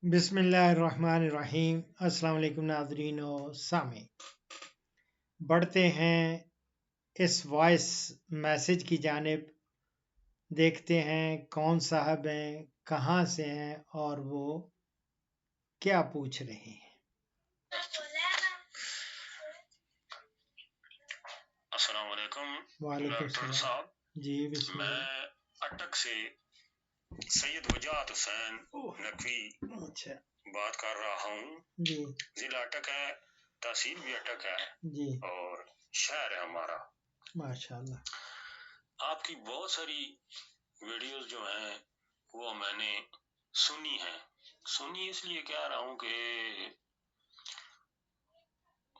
بسم اللہ الرحمن الرحیم۔ السلام علیکم ناظرین و سامعین، بڑھتے ہیں اس وائس میسج کی جانب، دیکھتے ہیں کون صاحب ہیں، کہاں سے ہیں اور وہ کیا پوچھ رہے ہیں۔ السلام علیکم وعلیکم ڈاکٹر السلام صاحب، جی، بسم اللہ۔ میں اٹک سے سید وجاہت حسین نقوی اچھا بات کر رہا ہوں۔ جی ضلع اٹک ہے، تحصیل بھی اٹک ہے جی، اور شہر ہے ہمارا۔ ماشاء اللہ۔ آپ کی بہت ساری ویڈیوز جو ہیں وہ میں نے سنی ہیں۔ سنی اس لیے کہہ رہا ہوں کہ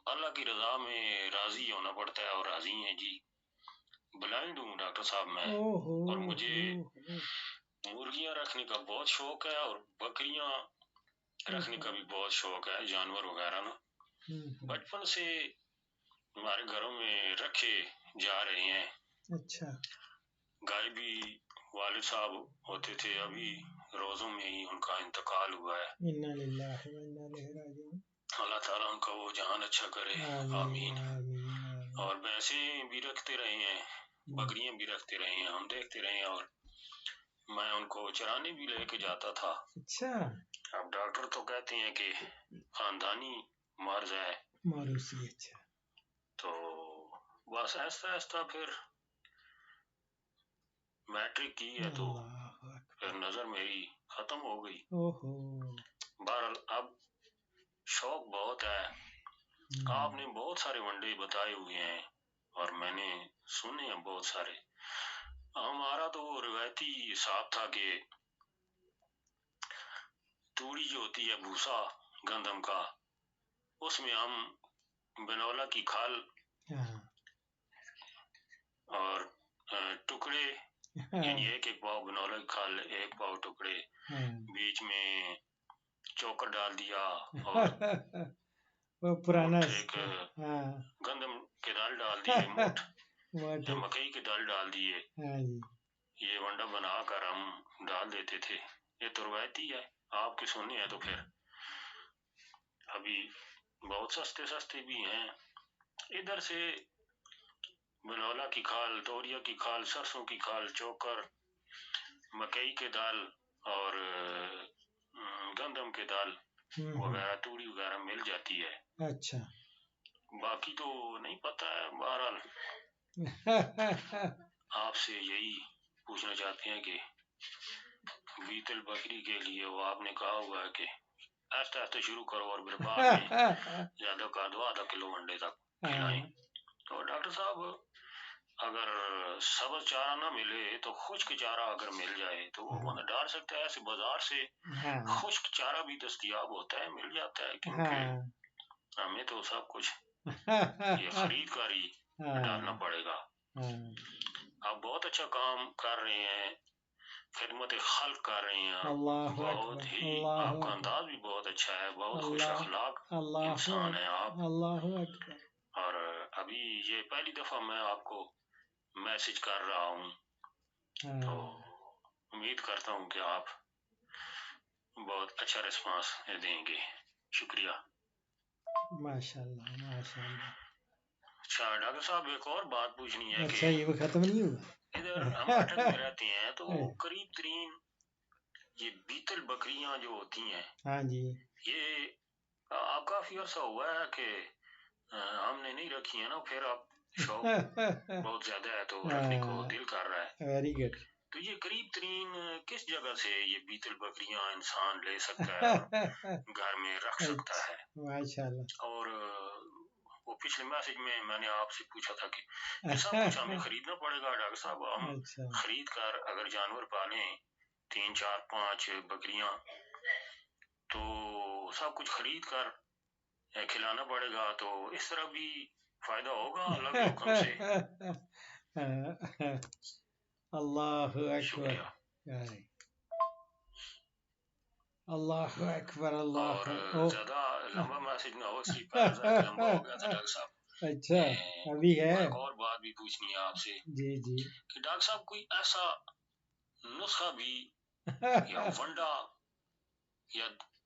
اللہ کی رضا میں راضی ہونا پڑتا ہے، اور راضی ہیں جی۔ بلائنڈ ہوں ڈاکٹر صاحب میں، اور مجھے مرغیاں رکھنے کا بہت شوق ہے اور بکریاں رکھنے کا بھی بہت شوق ہے، جانور وغیرہ نا بچپن سے ہمارے گھروں میں رکھے جا رہے ہیں۔ اچھا، گائے بھی والد صاحب ہوتے تھے، ابھی روزوں میں ہی ان کا انتقال ہوا ہے۔ انا للہ و انا الیہ راجعون۔ اللہ تعالیٰ ان کا وہ جہان اچھا کرے، آمین۔ آمین۔ اور بھینسیں بھی رکھتے رہے ہیں، بکریاں بھی رکھتے رہے ہیں، ہم دیکھتے رہے ہیں، اور میں ان کو چرانے بھی لے کے جاتا تھا۔ اچھا، اب ڈاکٹر تو کہتے ہیں کہ خاندانی مرض ہے، موروثی۔ اچھا، تو بس ایسا ایسا پھر میٹرک کی ہے تو اللہ اکبر۔ پھر نظر میری ختم ہو گئی۔ اوہو، بہرحال اب شوق بہت ہے۔ آپ نے بہت سارے ونڈے بتائے ہوئے ہیں اور میں نے سنے ہیں بہت سارے۔ ہمارا تو وہ روایتی حساب تھا کہ توڑی جو ہوتی ہے بھوسا گندم کا، اس میں ہم بنولا کی کھال ہاں، اور ٹکڑے، یعنی ایک ایک پاؤ بنولا کی کھال، ایک پاؤ ٹکڑے، بیچ میں چوکر ڈال دیا، اور وہ پرانا ایک ہاں، گندم کے دال ڈال دیے، موٹ موٹے، مکئی کے دال ڈال دیے، ہاں جی، یہ ونڈا بنا کر ہم ڈال دیتے تھے۔ یہ تو روایتی ہے، آپ کے سننے ہیں تو پھر ابھی بہت سستے سستے بھی ہیں۔ ادھر سے بنولا کی کھال، توریا کی کھال، سرسوں کی کھال، چوکر، مکئی کے دال اور گندم کے دال وغیرہ، توڑی وغیرہ مل جاتی ہے۔ اچھا، باقی تو نہیں پتہ ہے۔ بہرحال آپ سے یہی پوچھنا چاہتے ہیں کہ بیت البکری کے لیے وہ آپ نے کہا ہوا ہے کہ آہستہ آہستہ شروع کرو اور پھر بعد میں زیادہ کر دو، آدھا کلو انڈے تک کھلائیں۔ تو ڈاکٹر صاحب اگر سبز چارہ نہ ملے تو خشک چارہ اگر مل جائے تو وہ بندہ ڈال سکتا ہے۔ ایسے بازار سے خشک چارہ بھی دستیاب ہوتا ہے، مل جاتا ہے، کیونکہ ہمیں تو سب کچھ یہ خرید کر ہی ڈالنا پڑے گا۔ آپ بہت اچھا کام کر رہے ہیں، خدمت خلق کر رہے ہیں، بہت ہی آپ کا انداز بھی بہت اچھا ہے، بہت خوش اخلاق انسان ہے آپ۔ اللہ اکبر۔ اور ابھی یہ پہلی دفعہ میں آپ کو میسج کر رہا ہوں، تو امید کرتا ہوں کہ آپ بہت اچھا ریسپانس دیں گے۔ شکریہ۔ ماشاء اللہ، ماشاء اللہ۔ اچھا ڈاکٹر صاحب، ایک اور بات پوچھنی ہے اچھا، کہ یہ وہ ختم نہیں ہوا؟ ادھر ہم اٹک میں رہتے ہیں تو قریب ترین یہ بیتل بکریاں جو ہوتی ہیں، ہاں جی، یہ آپ کافی عرصہ ہوا ہے کہ ہم نے نہیں رکھی ہے نا، پھر اب شوق بہت زیادہ ہے تو رکھنے کو دل کر رہا ہے۔ Very good. تو یہ قریب ترین کس جگہ سے یہ بیتل بکریاں انسان لے سکتا ہے اور گھر میں رکھ سکتا ہے؟ ماشاء اللہ۔ اور وہ پچھلے میسج میں نے آپ سے پوچھا تھا کہ یہ سب کچھ ہمیں خریدنا پڑے گا ڈاکٹر صاحب؟ ہم خرید کر اگر جانور پالیں 3 4 5 بکریاں تو سب کچھ خرید کر کھلانا پڑے گا، تو اس طرح بھی فائدہ ہوگا اللہ کے حکم سے؟ اللہ اکبر، شکریہ۔ اللہ اکبر، اور اللہ۔ زیادہ لمبا میسج نہ ہو، اس لیے پہلے زیادہ لمبا ہو گیا تھا ڈاکٹر صاحب۔ اچھا، ابھی ہے؟ ایک اور بات بھی پوچھنی ہے آپ سے جی جی، کہ ڈاکٹر صاحب کوئی ایسا نسخہ بھی یا ونڈا یا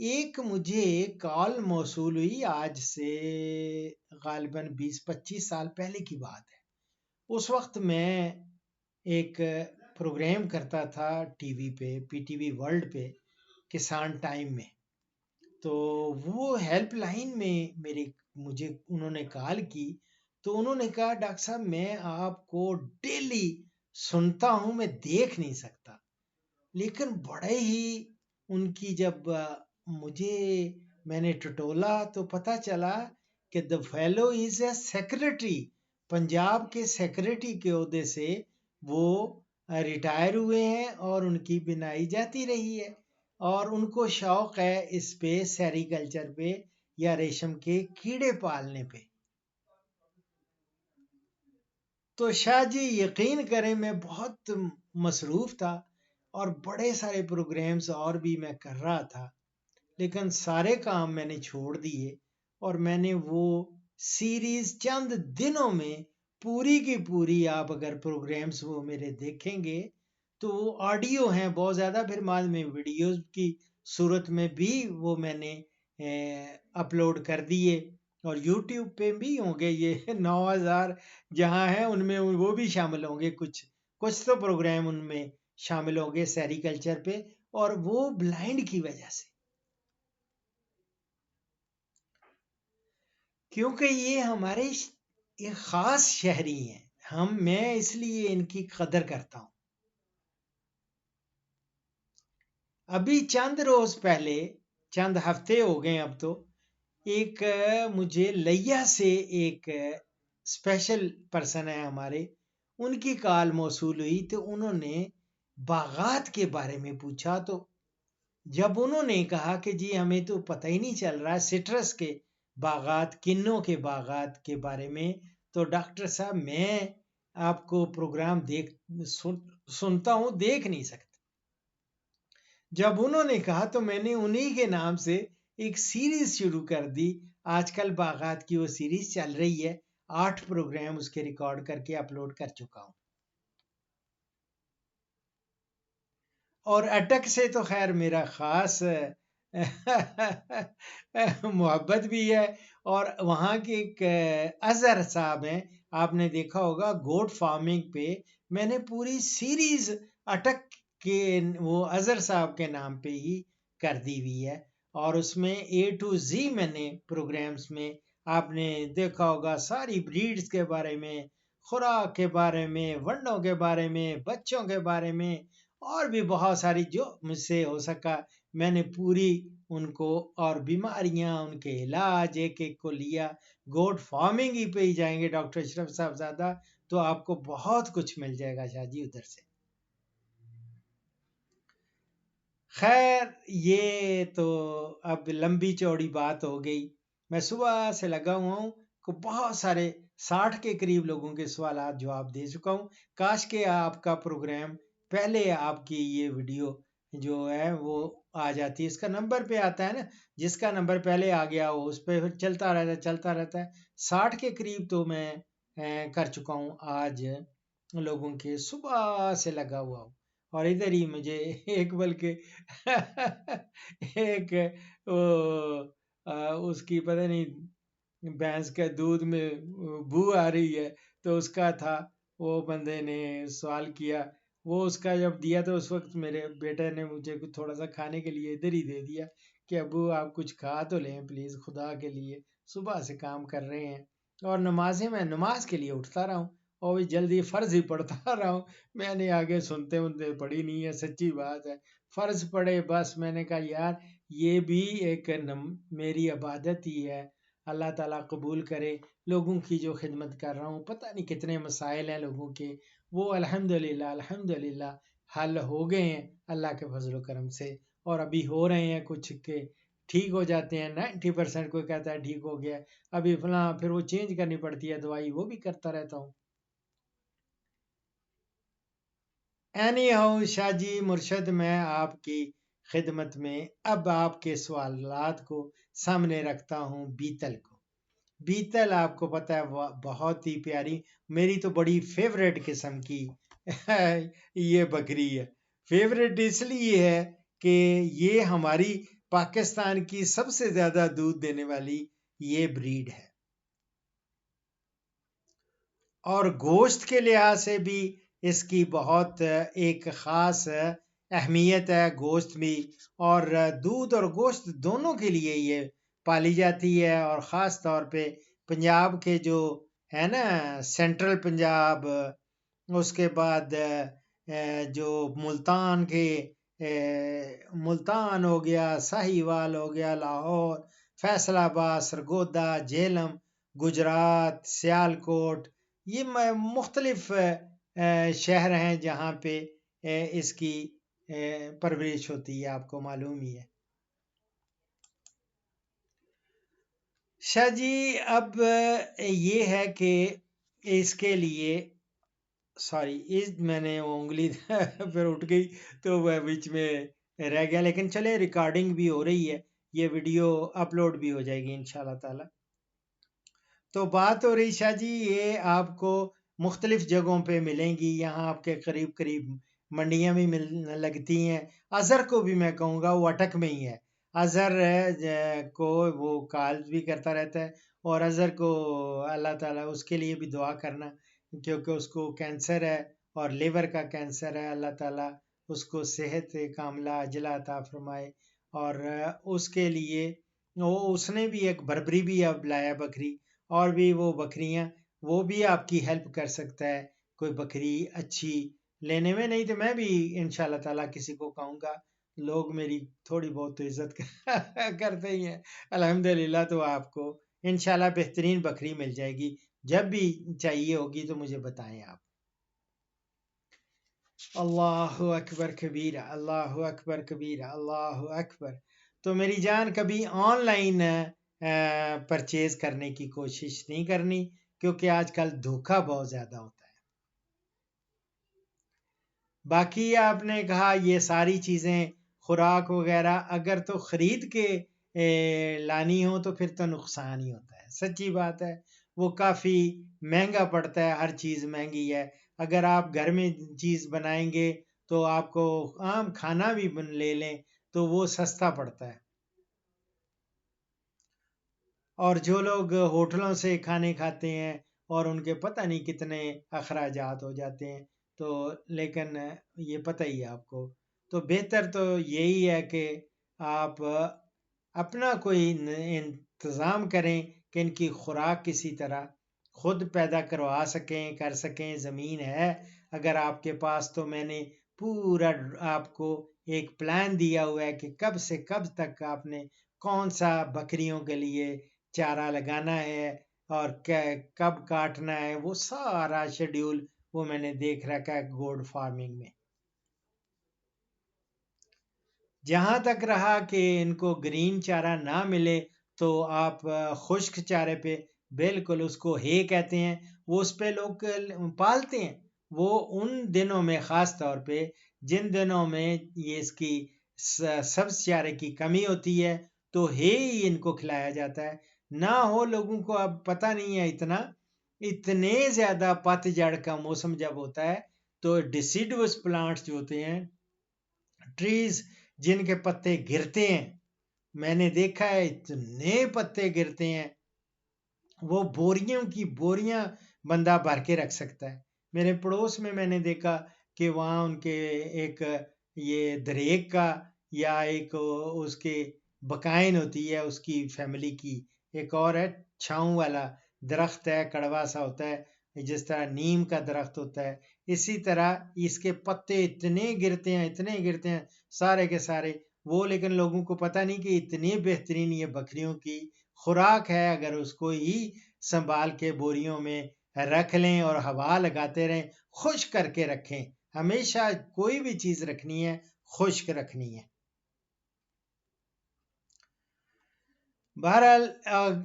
ایک مجھے کال موصول ہوئی آج سے غالباً 20-25 سال پہلے کی بات ہے. اس وقت میں ایک پروگرام کرتا تھا ٹی وی پہ، پی ٹی وی ورلڈ پہ، کسان ٹائم میں. تو وہ ہیلپ لائن میں مجھے انہوں نے کال کی. تو انہوں نے کہا ڈاکٹر صاحب میں آپ کو ڈیلی سنتا ہوں، میں دیکھ نہیں سکتا. لیکن بڑے ہی ان کی جب میں نے ٹٹولا تو پتا چلا کہ دا فیلو از اے سیکرٹری، پنجاب کے سیکرٹری کے عہدے سے وہ ریٹائر ہوئے ہیں اور ان کی بنائی جاتی رہی ہے، اور ان کو شوق ہے اس پہ، سیریکلچر پہ یا ریشم کے کیڑے پالنے پہ. تو شاہ جی یقین کریں میں بہت مصروف تھا اور بڑے سارے پروگرامز اور بھی میں کر رہا تھا، لیکن سارے کام میں نے چھوڑ دیے اور میں نے وہ سیریز چند دنوں میں پوری کی پوری، آپ اگر پروگرامز وہ میرے دیکھیں گے تو وہ آڈیو ہیں بہت زیادہ، پھر بعد میں ویڈیوز کی صورت میں بھی وہ میں نے اپلوڈ کر دیے، اور یوٹیوب پہ بھی ہوں گے. یہ 9000 جہاں ہیں ان میں وہ بھی شامل ہوں گے، کچھ تو پروگرام ان میں شامل ہوں گے سیریکلچر پہ، اور وہ بلائنڈ کی وجہ سے، کیونکہ یہ ہمارے ایک خاص شہری ہیں، میں اس لیے ان کی قدر کرتا ہوں. ابھی چند روز پہلے، چند ہفتے ہو گئے اب تو، ایک مجھے لیا سے ایک اسپیشل پرسن ہے ہمارے، ان کی کال موصول ہوئی. تو انہوں نے باغات کے بارے میں پوچھا. تو جب انہوں نے کہا کہ جی ہمیں تو پتہ ہی نہیں چل رہا سٹرس کے باغات، کنوں کے باغات کے بارے میں، تو ڈاکٹر صاحب میں آپ کو پروگرام سنتا ہوں، دیکھ نہیں سکتا. جب انہوں نے کہا تو میں نے انہی کے نام سے ایک سیریز شروع کر دی. آج کل باغات کی وہ سیریز چل رہی ہے، 8 پروگرام اس کے ریکارڈ کر کے اپلوڈ کر چکا ہوں. اور اٹک سے تو خیر میرا خاص محبت بھی ہے، اور وہاں کے ایک اظہر صاحب ہیں، آپ نے دیکھا ہوگا گوٹ فارمنگ پہ میں نے پوری سیریز اٹک کے وہ اظہر صاحب کے نام پہ ہی کر دی ہوئی ہے. اور اس میں A to Z میں نے پروگرامز میں آپ نے دیکھا ہوگا ساری بریڈز کے بارے میں، خوراک کے بارے میں، ونڈوں کے بارے میں، بچوں کے بارے میں، اور بھی بہت ساری جو مجھ سے ہو سکا میں نے پوری ان کو، اور بیماریاں، ان کے علاج ایک ایک کو لیا. گوٹ فارمنگ ہی پہ ہی جائیں گے ڈاکٹر اشرف صاحب زادہ تو آپ کو بہت کچھ مل جائے گا شاہ جی ادھر سے. خیر یہ تو اب لمبی چوڑی بات ہو گئی. میں صبح سے لگا ہوا ہوں کو بہت سارے 60 کے قریب لوگوں کے سوالات جواب دے چکا ہوں. کاش کہ آپ کا پروگرام پہلے، آپ کی یہ ویڈیو جو ہے وہ آ جاتی ہے، اس کا نمبر پہ آتا ہے نا، جس کا نمبر پہلے آ گیا ہو اس پہ پھر چلتا رہتا ہے. 60 کے قریب تو میں کر چکا ہوں آج لوگوں کے، صبح سے لگا ہوا ہوں. اور ادھر ہی مجھے ایک بلکہ ایک اس کی پتہ نہیں بھینس کے دودھ میں بو آ رہی ہے تو اس کا تھا، وہ بندے نے سوال کیا، وہ اس کا جب دیا تو اس وقت میرے بیٹے نے مجھے تھوڑا سا کھانے کے لیے ادھر ہی دے دیا کہ ابو آپ کچھ کھا تو لیں پلیز، خدا کے لیے صبح سے کام کر رہے ہیں. اور میں نماز کے لیے اٹھتا رہا ہوں اور بھی جلدی فرض ہی پڑھتا رہا ہوں. میں نے آگے سنتے پڑھی نہیں ہے، سچی بات ہے، فرض پڑھے بس. میں نے کہا یار یہ بھی ایک میری عبادت ہی ہے، اللہ تعالیٰ قبول کرے. لوگوں کی جو خدمت کر رہا ہوں، پتہ نہیں کتنے مسائل ہیں لوگوں کے، وہ الحمدللہ حل ہو گئے ہیں اللہ کے فضل و کرم سے. اور ابھی ہو رہے ہیں کچھ کے ٹھیک ہو جاتے ہیں، 90% کوئی کہتا ہے ٹھیک ہو گیا، ابھی فلاں پھر وہ چینج کرنی پڑتی ہے دوائی، وہ بھی کرتا رہتا ہوں. اینی ہاؤ شاہ جی مرشد، میں آپ کی خدمت میں اب آپ کے سوالات کو سامنے رکھتا ہوں. بیتل آپ کو پتہ ہے بہت ہی پیاری، میری تو بڑی فیوریٹ قسم کی یہ بکری ہے. فیوریٹ اس لیے ہے کہ یہ ہماری پاکستان کی سب سے زیادہ دودھ دینے والی یہ بریڈ ہے، اور گوشت کے لحاظ سے بھی اس کی بہت ایک خاص اہمیت ہے، گوشت بھی، اور دودھ اور گوشت دونوں کے لیے یہ پالی جاتی ہے، اور خاص طور پہ پنجاب کے جو ہے نا، سینٹرل پنجاب، اس کے بعد جو ملتان کے ملتان ہو گیا، ساہیوال ہو گیا، لاہور، فیصل آباد، سرگودا، جہلم، گجرات، سیالکوٹ، یہ مختلف شہر ہیں جہاں پہ اس کی پرورش ہوتی ہے، آپ کو معلوم ہی ہے۔ شاہ جی اب یہ ہے کہ اس کے لیے میں نے وہ انگلی پھر اٹھ گئی تو وہ بیچ میں رہ گیا، لیکن چلے ریکارڈنگ بھی ہو رہی ہے، یہ ویڈیو اپلوڈ بھی ہو جائے گی انشاءاللہ تعالی۔ تو بات ہو رہی شاہ جی، یہ آپ کو مختلف جگہوں پہ ملیں گی، یہاں آپ کے قریب قریب منڈیاں بھی لگتی ہیں۔ اظہر کو بھی میں کہوں گا، وہ اٹک میں ہی ہے، اظہر کو وہ کال بھی کرتا رہتا ہے، اور اظہر کو اللہ تعالیٰ اس کے لیے بھی دعا کرنا، کیونکہ اس کو کینسر ہے اور لیور کا کینسر ہے، اللہ تعالیٰ اس کو صحت کاملہ عاجلہ عطا فرمائے، اور اس کے لیے اس نے بھی ایک بربری بھی اب لایا بکری، اور بھی وہ بکریاں، وہ بھی آپ کی ہیلپ کر سکتا ہے، کوئی بکری اچھی لینے میں، نہیں تو میں بھی انشاءاللہ تعالیٰ کسی کو کہوں گا، لوگ میری تھوڑی بہت تو عزت کرتے ہی ہیں الحمدللہ، تو آپ کو انشاءاللہ بہترین بکری مل جائے گی، جب بھی چاہیے ہوگی تو مجھے بتائیں آپ۔ اللہ اکبر کبیرہ، اللہ اکبر کبیرہ، اللہ اکبر۔ تو میری جان کبھی آن لائن پرچیز کرنے کی کوشش نہیں کرنی، کیونکہ آج کل دھوکہ بہت زیادہ ہوتا ہے۔ باقی آپ نے کہا یہ ساری چیزیں خوراک وغیرہ اگر تو خرید کے لانی ہو تو پھر تو نقصان ہی ہوتا ہے، سچی بات ہے، وہ کافی مہنگا پڑتا ہے، ہر چیز مہنگی ہے۔ اگر آپ گھر میں چیز بنائیں گے تو آپ کو عام کھانا بھی لے لیں تو وہ سستا پڑتا ہے، اور جو لوگ ہوٹلوں سے کھانے کھاتے ہیں اور ان کے پتہ نہیں کتنے اخراجات ہو جاتے ہیں، تو لیکن یہ پتہ ہی ہے آپ کو، تو بہتر تو یہی ہے کہ آپ اپنا کوئی انتظام کریں کہ ان کی خوراک کسی طرح خود پیدا کروا سکیں، کر سکیں۔ زمین ہے اگر آپ کے پاس تو میں نے پورا آپ کو ایک پلان دیا ہوا ہے کہ کب سے کب تک آپ نے کون سا بکریوں کے لیے چارہ لگانا ہے اور کب کاٹنا ہے، وہ سارا شیڈیول وہ میں نے دیکھ رکھا ہے گوڈ فارمنگ میں۔ جہاں تک رہا کہ ان کو گرین چارہ نہ ملے تو آپ خشک چارے پہ بالکل، اس کو ہے کہتے ہیں، وہ اس پہ لوگ پالتے ہیں، وہ ان دنوں میں خاص طور پہ جن دنوں میں یہ اس کی سبز چارے کی کمی ہوتی ہے تو ہے ہی ان کو کھلایا جاتا ہے، نہ ہو لوگوں کو اب پتہ نہیں ہے اتنے زیادہ پت جھڑ کا موسم جب ہوتا ہے تو ڈیسیڈوس پلانٹس جو ہوتے ہیں، ٹریز جن کے پتے گرتے ہیں، میں نے دیکھا ہے اتنے پتے گرتے ہیں، وہ بوریوں کی بوریاں بندہ بھر کے رکھ سکتا ہے۔ میرے پڑوس میں نے دیکھا کہ وہاں ان کے ایک یہ دریک کا یا ایک اس کے بقائن ہوتی ہے اس کی فیملی کی، ایک اور ہے چھاؤں والا درخت ہے، کڑوا سا ہوتا ہے، جس طرح نیم کا درخت ہوتا ہے، اسی طرح اس کے پتے اتنے گرتے ہیں سارے کے سارے وہ، لیکن لوگوں کو پتہ نہیں کہ اتنی بہترین یہ بکریوں کی خوراک ہے، اگر اس کو ہی سنبھال کے بوریوں میں رکھ لیں اور ہوا لگاتے رہیں، خشک کر کے رکھیں، ہمیشہ کوئی بھی چیز رکھنی ہے خشک رکھنی ہے۔ بہرحال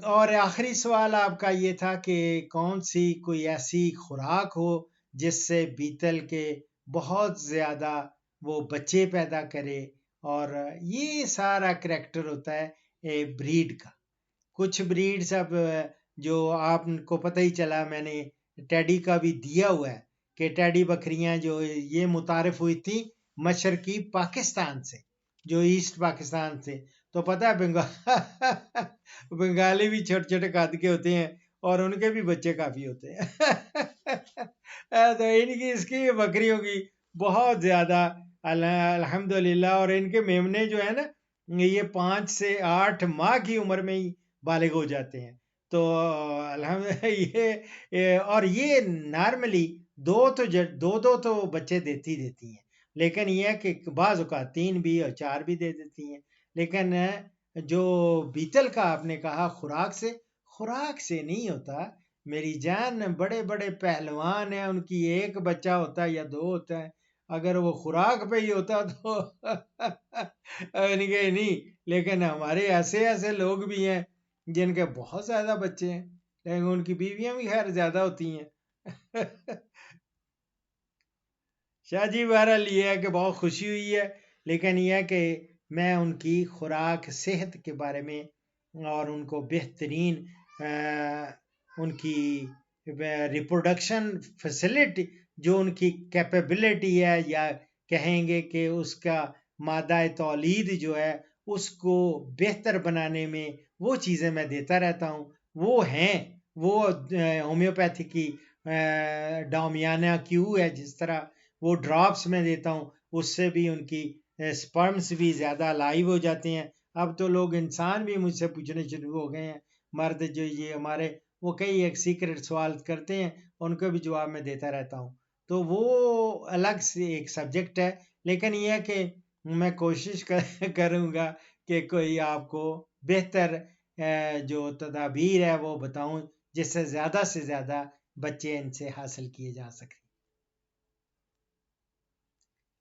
اور آخری سوال آپ کا یہ تھا کہ کون سی کوئی ایسی خوراک ہو جس سے بیتل کے بہت زیادہ وہ بچے پیدا کرے، اور یہ سارا کریکٹر ہوتا ہے بریڈ کا۔ کچھ بریڈز اب جو آپ کو پتہ ہی چلا، میں نے ٹیڈی کا بھی دیا ہوا ہے کہ ٹیڈی بکریاں جو یہ متعارف ہوئی تھی مشرقی پاکستان سے، جو ایسٹ پاکستان سے، تو پتہ ہے بنگالی بھی چھوٹے چھوٹے قد کے ہوتے ہیں اور ان کے بھی بچے کافی ہوتے ہیں تو ان کی اس کی بکریوں کی بہت زیادہ الحمدللہ، اور ان کے میمنے جو ہے نا یہ 5 سے 8 ماہ کی عمر میں ہی بالغ ہو جاتے ہیں. تو الحمد اور یہ نارملی دو تو بچے دیتی ہیں، لیکن یہ ہے کہ بعض اوقات 3 بھی اور 4 بھی دے دیتی ہیں. لیکن جو بیتل کا آپ نے کہا خوراک سے نہیں ہوتا میری جان. بڑے بڑے پہلوان ہیں، ان کی ایک بچہ ہوتا ہے یا 2 ہوتا ہے، اگر وہ خوراک پہ ہی ہوتا تو نہیں. لیکن ہمارے ایسے لوگ بھی ہیں جن کے بہت زیادہ بچے ہیں، لیکن ان کی بیویاں بھی خیر زیادہ ہوتی ہیں. شاہ جی بہرحال یہ ہے کہ بہت خوشی ہوئی ہے، لیکن یہ ہے کہ میں ان کی خوراک صحت کے بارے میں اور ان کو بہترین ان کی ریپروڈکشن فیسلٹی جو ان کی کیپیبلٹی ہے، یا کہیں گے کہ اس کا مادہ تولید جو ہے اس کو بہتر بنانے میں وہ چیزیں میں دیتا رہتا ہوں. وہ ہومیوپیتھی کی ڈومیانا کیو ہے، جس طرح وہ ڈراپس میں دیتا ہوں، اس سے بھی ان کی سپرمز بھی زیادہ لائیو ہو جاتے ہیں. اب تو لوگ انسان بھی مجھ سے پوچھنے شروع ہو گئے ہیں، مرد جو یہ ہمارے، وہ کئی ایک سیکرٹ سوال کرتے ہیں، ان کو بھی جواب میں دیتا رہتا ہوں. تو وہ الگ سے ایک سبجیکٹ ہے، لیکن یہ ہے کہ میں کوشش کروں گا کہ کوئی آپ کو بہتر جو تدابیر ہے وہ بتاؤں، جس سے زیادہ بچے ان سے حاصل کیے جا سکیں.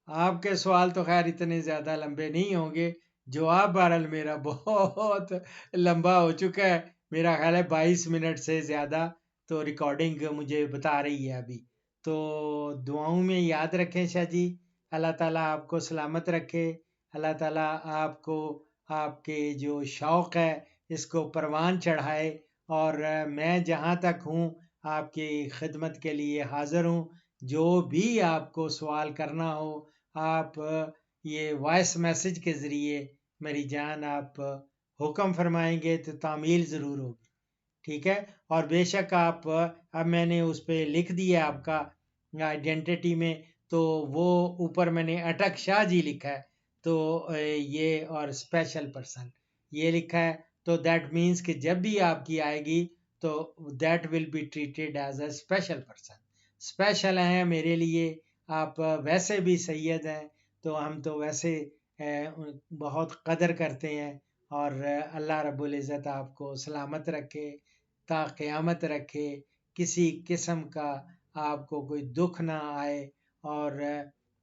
آپ کے سوال تو خیر اتنے زیادہ لمبے نہیں ہوں گے. جواب بہرحال میرا بہت لمبا ہو چکا ہے، میرا خیال ہے 22 منٹ سے زیادہ تو ریکارڈنگ مجھے بتا رہی ہے ابھی. تو دعاؤں میں یاد رکھیں شاہ جی. اللہ تعالیٰ آپ کو سلامت رکھے. اللہ تعالیٰ آپ کو آپ کے جو شوق ہے اس کو پروان چڑھائے، اور میں جہاں تک ہوں آپ کی خدمت کے لیے حاضر ہوں. جو بھی آپ کو سوال کرنا ہو آپ یہ وائس میسج کے ذریعے میری جان آپ حکم فرمائیں گے تو تعمیل ضرور ہوگی. ٹھیک ہے. اور بے شک آپ اب میں نے اس پہ لکھ دیا آپ کا آئیڈینٹی میں، تو وہ اوپر میں نے اٹک شاہ جی لکھا ہے، تو یہ اور اسپیشل پرسن یہ لکھا ہے. تو دیٹ مینس کہ جب بھی آپ کی آئے گی تو that will be treated as a special person. Special ہیں میرے لیے. آپ ویسے بھی سید ہیں، تو ہم تو ویسے بہت قدر کرتے ہیں. اور اللہ رب العزت آپ کو سلامت رکھے تا قیامت رکھے، کسی قسم کا آپ کو کوئی دکھ نہ آئے. اور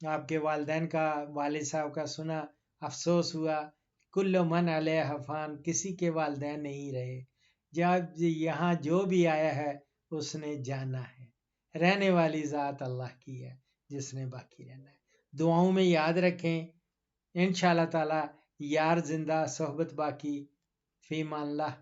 آپ کے والدین کا، والد صاحب کا سنا، افسوس ہوا. کل من علیہ فان، کسی کے والدین نہیں رہے. جب یہاں جو بھی آیا ہے اس نے جانا ہے. رہنے والی ذات اللہ کی ہے جس نے باقی رہنا ہے. دعاؤں میں یاد رکھیں. انشاءاللہ تعالی یار زندہ، صحبت باقی. فی امان اللہ.